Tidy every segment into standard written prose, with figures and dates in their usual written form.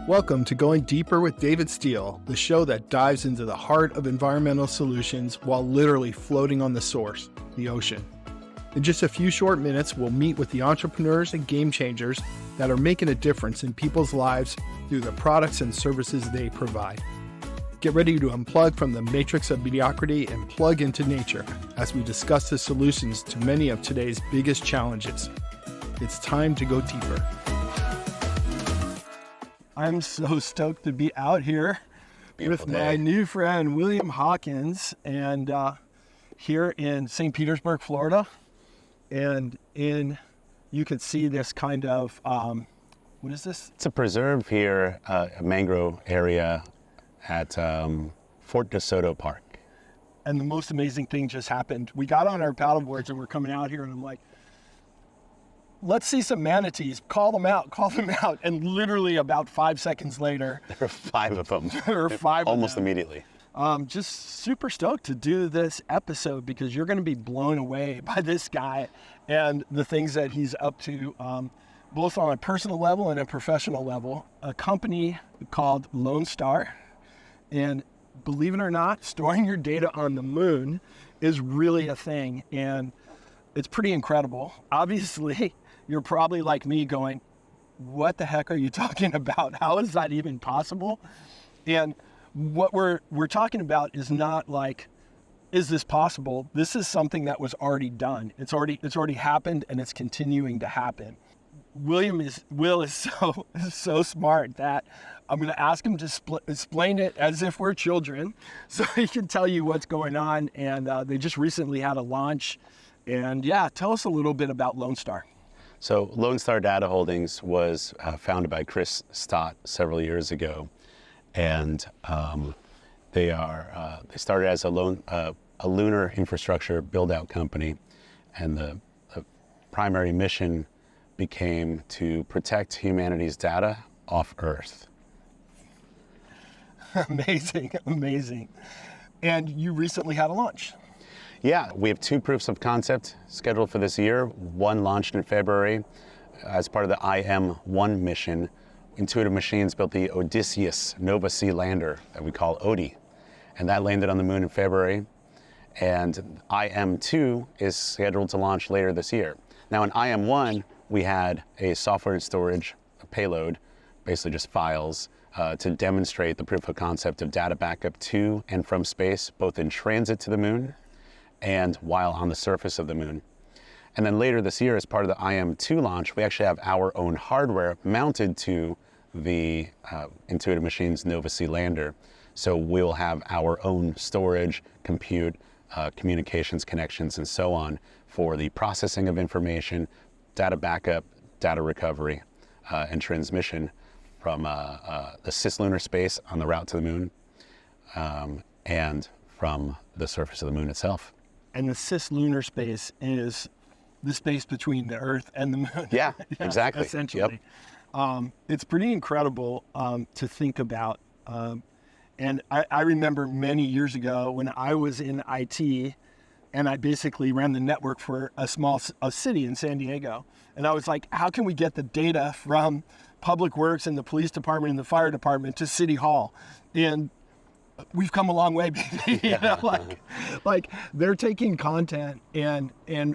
Welcome to Going Deeper with David Steele, the show that dives into the heart of environmental solutions while literally floating on the source, the ocean. In just a few short minutes, we'll meet with the entrepreneurs and game changers that are making a difference in people's lives through the products and services they provide. Get ready to unplug from the matrix of mediocrity and plug into nature as we discuss the solutions to many of today's biggest challenges. It's time to go deeper. I'm so stoked to be out here with my new friend, William Hawkins, and here in St. Petersburg, Florida. And you can see this kind of, what is this? It's a preserve here, a mangrove area at Fort DeSoto Park. And the most amazing thing just happened. We got on our paddleboards and we're coming out here and I'm like, let's see some manatees, call them out. And literally about 5 seconds later. There were 5 of them. There were 5 Almost of them. immediately. Just super stoked to do this episode because you're going to be blown away by this guy and the things that he's up to, both on a personal level and a professional level. A company called Lonestar. And believe it or not, storing your data on the moon is really a thing. And it's pretty incredible. Obviously, you're probably like me going, what the heck are you talking about? How is that even possible? And what we're talking about is not like, is this possible? This is something that was already done. It's already happened and it's continuing to happen. Will is so smart that I'm going to ask him to explain it as if we're children so he can tell you what's going on. And they just recently had a launch. And yeah, tell us a little bit about Lonestar. So Lonestar Data Holdings was founded by Chris Stott several years ago. And they started as a lunar infrastructure build-out company. And the primary mission became to protect humanity's data off Earth. Amazing. And you recently had a launch. Yeah, we have 2 proofs of concept scheduled for this year. One launched in February as part of the IM-1 mission. Intuitive Machines built the Odysseus Nova Sea lander that we call ODI, and that landed on the moon in February. And IM-2 is scheduled to launch later this year. Now in IM-1, we had a software and storage payload, basically just files, to demonstrate the proof of concept of data backup to and from space, both in transit to the moon and while on the surface of the moon. And then later this year, as part of the IM-2 launch, we actually have our own hardware mounted to the Intuitive Machines Nova Sea lander. So we'll have our own storage, compute, communications connections, and so on for the processing of information, data backup, data recovery, and transmission from the Cislunar space on the route to the moon, and from the surface of the moon itself. And the Cislunar space is the space between the Earth and the moon. Yeah, exactly. Essentially. Yep. It's pretty incredible to think about. And I remember many years ago when I was in IT and I basically ran the network for a city in San Diego. And I was like, how can we get the data from Public Works and the police department and the fire department to City Hall? And we've come a long way, baby. You know, like they're taking content and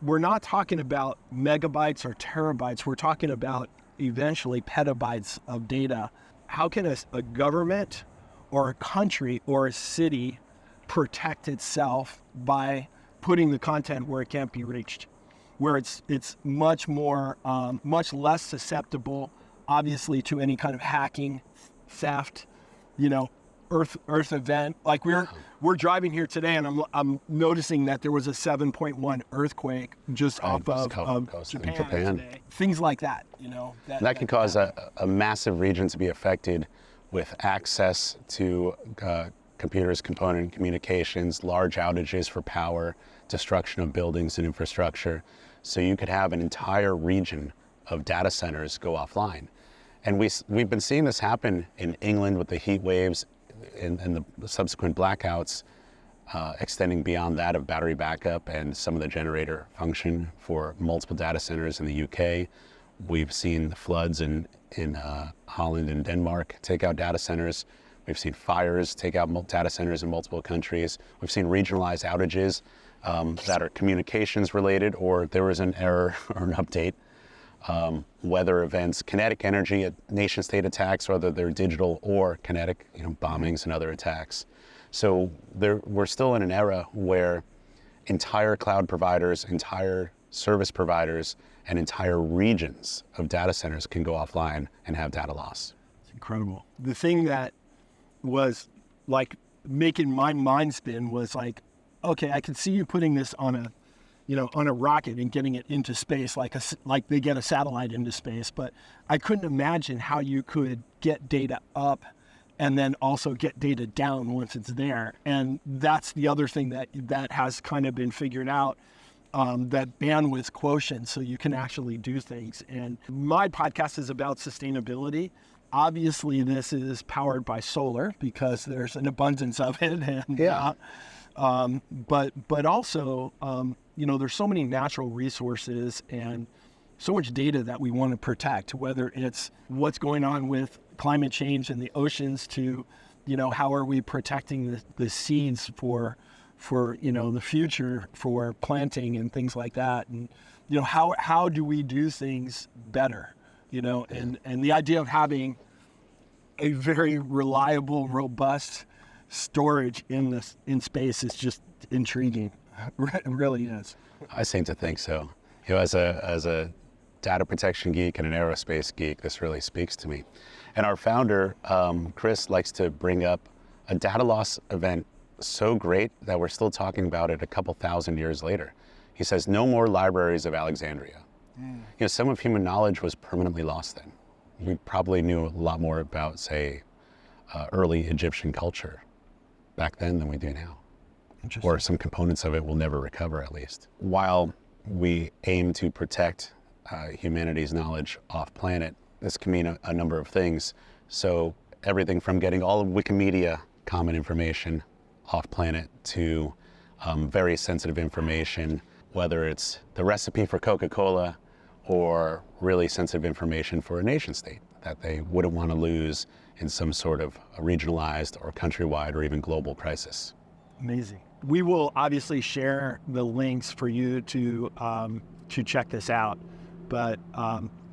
we're not talking about megabytes or terabytes. We're talking about eventually petabytes of data. How can a government or a country or a city protect itself by putting the content where it can't be reached, where it's much more, much less susceptible, obviously, to any kind of hacking, theft, Earth event. Like we're driving here today, and I'm noticing that there was a 7.1 earthquake just off of Japan today. Things like that, That can cause a massive region to be affected with access to computers, component communications, large outages for power, destruction of buildings and infrastructure. So you could have an entire region of data centers go offline. And we've been seeing this happen in England with the heat waves and the subsequent blackouts, extending beyond that of battery backup and some of the generator function for multiple data centers in the UK. We've seen the floods in in Holland and Denmark take out data centers. We've seen fires take out data centers in multiple countries. We've seen regionalized outages that are communications related, or there was an error or an update. Weather events, kinetic energy, nation state attacks, whether they're digital or kinetic, bombings and other attacks. So we're still in an era where entire cloud providers, entire service providers, and entire regions of data centers can go offline and have data loss. It's incredible. The thing that was like making my mind spin was like, okay, I could see you putting this on a rocket and getting it into space, like they get a satellite into space. But I couldn't imagine how you could get data up and then also get data down once it's there. And that's the other thing that has kind of been figured out, that bandwidth quotient, so you can actually do things. And my podcast is about sustainability. Obviously, this is powered by solar because there's an abundance of it. And, but also, there's so many natural resources and so much data that we want to protect, whether it's what's going on with climate change in the oceans to, how are we protecting the seeds for the future for planting and things like that. And, how do we do things better, and the idea of having a very reliable, robust storage in space is just intriguing. It really is. I seem to think so. As a data protection geek and an aerospace geek, this really speaks to me. And our founder, Chris, likes to bring up a data loss event so great that we're still talking about it a couple thousand years later. He says, no more libraries of Alexandria. Some of human knowledge was permanently lost then. We probably knew a lot more about, say, early Egyptian culture back then than we do now. Or some components of it will never recover, at least. While we aim to protect humanity's knowledge off planet, this can mean a number of things. So everything from getting all of Wikimedia common information off planet to very sensitive information, whether it's the recipe for Coca-Cola or really sensitive information for a nation state that they wouldn't want to lose in some sort of a regionalized or countrywide or even global crisis. Amazing. We will obviously share the links for you to check this out, but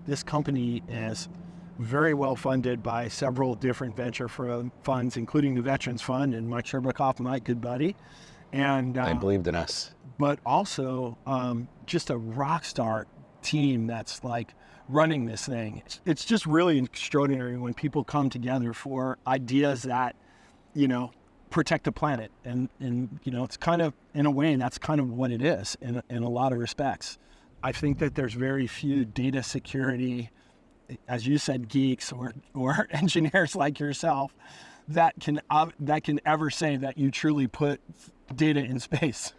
this company is very well funded by several different venture funds, including the Veterans Fund and Mike Sherbakoff, my good buddy. And they believed in us. But also just a rock star team that's like running this thing. It's just really extraordinary when people come together for ideas that, protect the planet. And it's kind of, in a way, that's kind of what it is in a lot of respects. I think that there's very few data security, as you said, geeks or engineers like yourself that can ever say that you truly put data in space,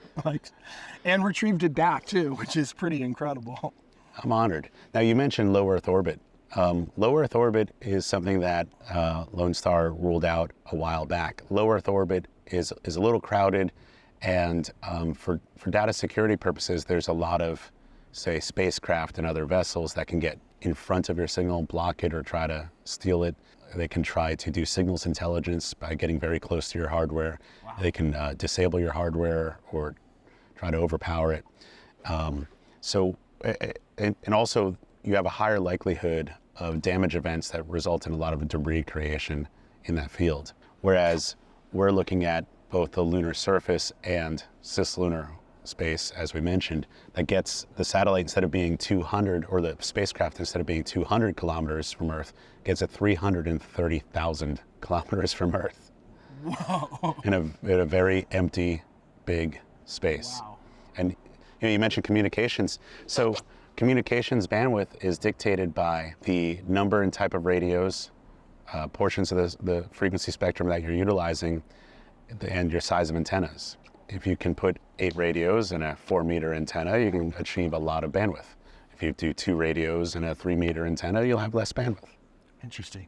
and retrieved it back too, which is pretty incredible. I'm honored. Now, you mentioned low Earth orbit. Low Earth orbit is something that Lonestar ruled out a while back. Low Earth orbit is a little crowded, and for data security purposes, there's a lot of, say, spacecraft and other vessels that can get in front of your signal, block it, or try to steal it. They can try to do signals intelligence by getting very close to your hardware. Wow. They can disable your hardware or try to overpower it. And also, you have a higher likelihood of damage events that result in a lot of debris creation in that field. Whereas we're looking at both the lunar surface and cislunar space, as we mentioned, that gets the satellite, instead of being 200, or the spacecraft, instead of being 200 kilometers from Earth, gets it 330,000 kilometers from Earth. Whoa. In a very empty, big space. Wow. And you mentioned communications. So communications bandwidth is dictated by the number and type of radios, portions of the frequency spectrum that you're utilizing, and your size of antennas. If you can put 8 radios in a 4-meter antenna, you can achieve a lot of bandwidth. If you do 2 radios in a 3-meter antenna, you'll have less bandwidth. Interesting.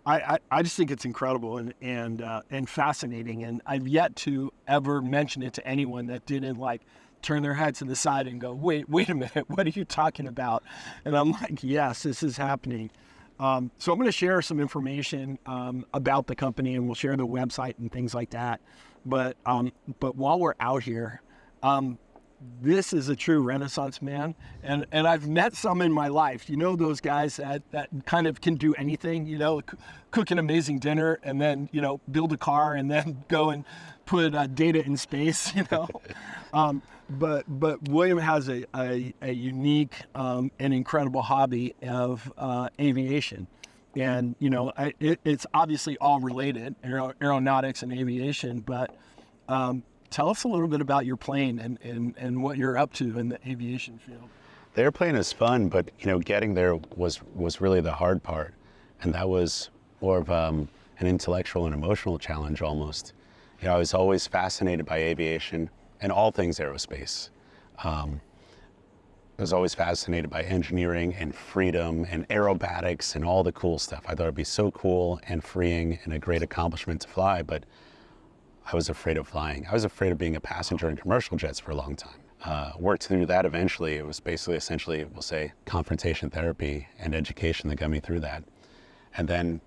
I just think it's incredible and fascinating, and I've yet to ever mention it to anyone that didn't turn their head to the side and go, wait a minute, what are you talking about? And I'm like, yes, this is happening. So I'm going to share some information about the company, and we'll share the website and things like that. But while we're out here, this is a true Renaissance man, and I've met some in my life. You know, those guys that kind of can do anything. You know, cook an amazing dinner, and then build a car, and then go and put data in space. But William has a unique and incredible hobby of aviation, and it's obviously all related, aeronautics and aviation. But tell us a little bit about your plane and what you're up to in the aviation field. The airplane is fun, but getting there was really the hard part, and that was more of an intellectual and emotional challenge almost. I was always fascinated by aviation and all things aerospace. I was always fascinated by engineering and freedom and aerobatics and all the cool stuff. I thought it'd be so cool and freeing and a great accomplishment to fly, but I was afraid of flying. I was afraid of being a passenger in commercial jets for a long time. Worked through that eventually. It was essentially, we'll say, confrontation therapy and education that got me through that. And then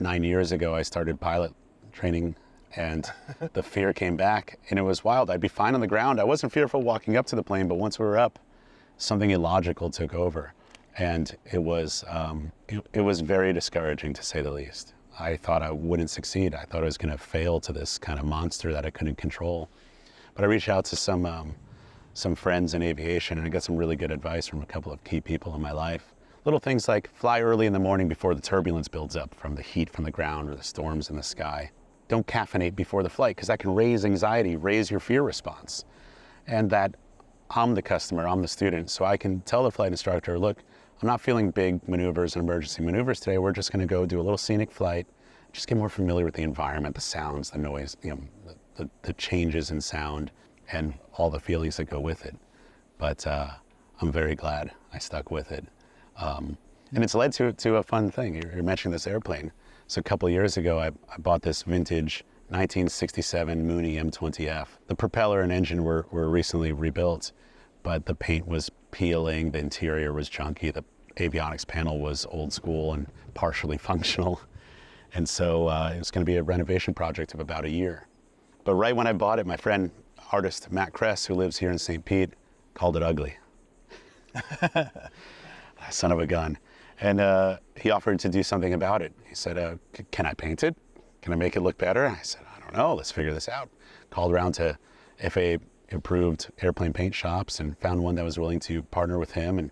9 years ago, I started pilot training, and the fear came back, and it was wild. I'd be fine on the ground. I wasn't fearful walking up to the plane, but once we were up, something illogical took over. And it was very discouraging, to say the least. I thought I wouldn't succeed. I thought I was going to fail to this kind of monster that I couldn't control. But I reached out to some friends in aviation, and I got some really good advice from a couple of key people in my life. Little things like fly early in the morning before the turbulence builds up from the heat from the ground or the storms in the sky. Don't caffeinate before the flight, because that can raise anxiety, raise your fear response. And that I'm the customer, I'm the student, so I can tell the flight instructor, look, I'm not feeling big maneuvers and emergency maneuvers today. We're just going to go do a little scenic flight, just get more familiar with the environment, the sounds, the noise, the changes in sound, and all the feelings that go with it. But I'm very glad I stuck with it. And it's led to a fun thing. You're mentioning this airplane. So a couple of years ago, I bought this vintage 1967 Mooney M20F. The propeller and engine were recently rebuilt, but the paint was peeling, the interior was junky, the avionics panel was old school and partially functional. And so it was going to be a renovation project of about a year. But right when I bought it, my friend, artist Matt Kress, who lives here in St. Pete, called it ugly. Son of a gun. And he offered to do something about it. He said, can I paint it? Can I make it look better? I said, I don't know, let's figure this out. Called around to FAA-approved airplane paint shops and found one that was willing to partner with him. And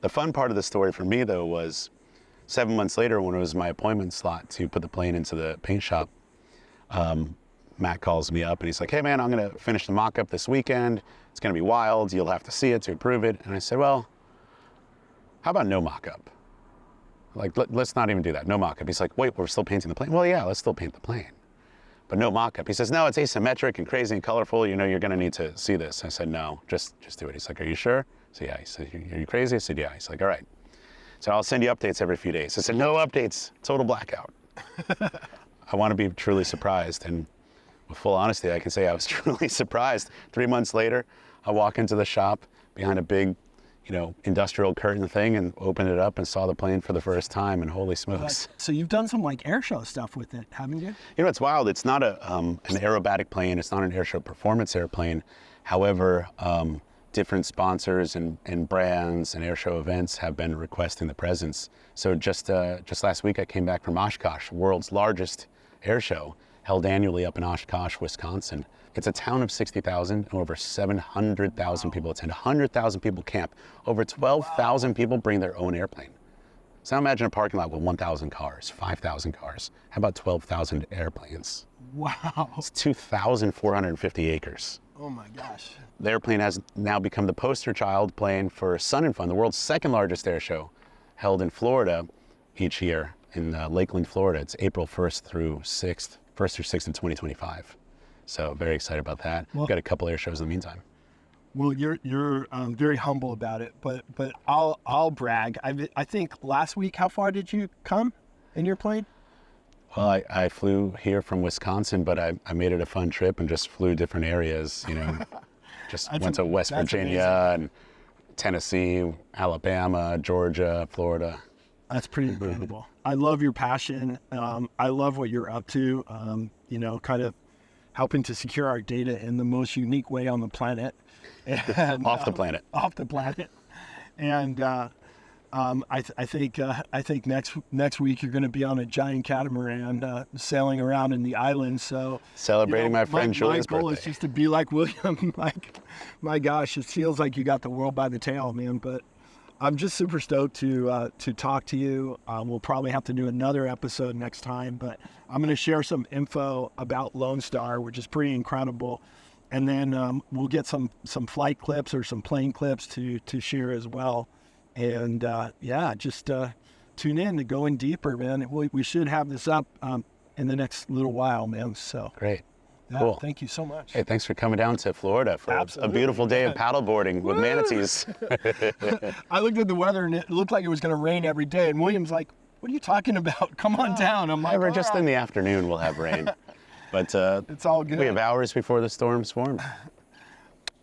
the fun part of the story for me, though, was 7 months later, when it was my appointment slot to put the plane into the paint shop, Matt calls me up and he's like, hey man, I'm gonna finish the mock-up this weekend. It's gonna be wild, you'll have to see it to approve it. And I said, well, how about no mock-up? Like, let's not even do that, no mock-up. He's like, wait, we're still painting the plane? Well, yeah, let's still paint the plane, but no mock-up. He says, no, it's asymmetric and crazy and colorful. You're gonna need to see this. I said, no, just do it. He's like, are you sure? I said, yeah. He said, are you crazy? I said, yeah. He's like, all right. So I'll send you updates every few days. I said, no updates, total blackout. I want to be truly surprised. And with full honesty, I can say I was truly surprised. 3 months later, I walk into the shop behind a big, industrial curtain thing and opened it up and saw the plane for the first time, and holy smokes. So you've done some like air show stuff with it, haven't you? It's wild. It's not an aerobatic plane. It's not an airshow performance airplane. However, different sponsors and brands and airshow events have been requesting the presence. So just last week, I came back from Oshkosh, world's largest airshow, held annually up in Oshkosh, Wisconsin. It's a town of 60,000 and over 700,000 people attend. 100,000 people camp. Over 12,000 people bring their own airplane. So now imagine a parking lot with 1,000 cars, 5,000 cars. How about 12,000 airplanes? Wow. It's 2,450 acres. Oh my gosh. The airplane has now become the poster child plane for Sun and Fun, the world's second largest air show, held in Florida each year in Lakeland, Florida. It's April 1st through 6th of 2025. So very excited about that. We've got a couple air shows in the meantime. Well, you're very humble about it, but I'll brag. I think last week, how far did you come in your plane? Well, I flew here from Wisconsin, but I made it a fun trip and just flew different areas, just went to West Virginia and Tennessee, Alabama, Georgia, Florida. That's pretty incredible. I love your passion. I love what you're up to, kind of helping to secure our data in the most unique way on the planet. And, Off the planet. Off the planet. And I think next week you're going to be on a giant catamaran sailing around in the islands. So celebrating my friend Julia's my goal birthday. is just to be like William. Like, my gosh, it feels like you got the world by the tail, man. But I'm just super stoked to talk to you. We'll probably have to do another episode next time, but I'm going to share some info about Lonestar, which is pretty incredible. And then we'll get some flight clips or some plane clips to share as well. And just tune in to Going Deeper, man. We should have this up in the next little while, man. So great. Yeah, cool. Thank you so much. Hey, thanks for coming down to Florida for a beautiful day of paddleboarding with manatees. I looked at the weather and it looked like it was going to rain every day. And William's like, "What are you talking about? Come on down." I'm like, We're just in the afternoon we'll have rain. But it's all good. We have hours before the storms form.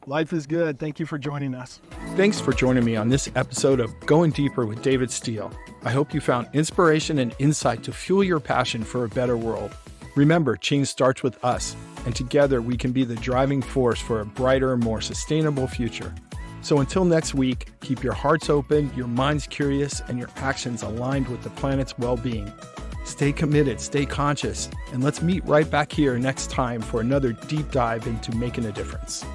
Life is good. Thank you for joining us. Thanks for joining me on this episode of Going Deeper with David Steele. I hope you found inspiration and insight to fuel your passion for a better world. Remember, change starts with us, and together we can be the driving force for a brighter, more sustainable future. So until next week, keep your hearts open, your minds curious, and your actions aligned with the planet's well-being. Stay committed, stay conscious, and let's meet right back here next time for another deep dive into making a difference.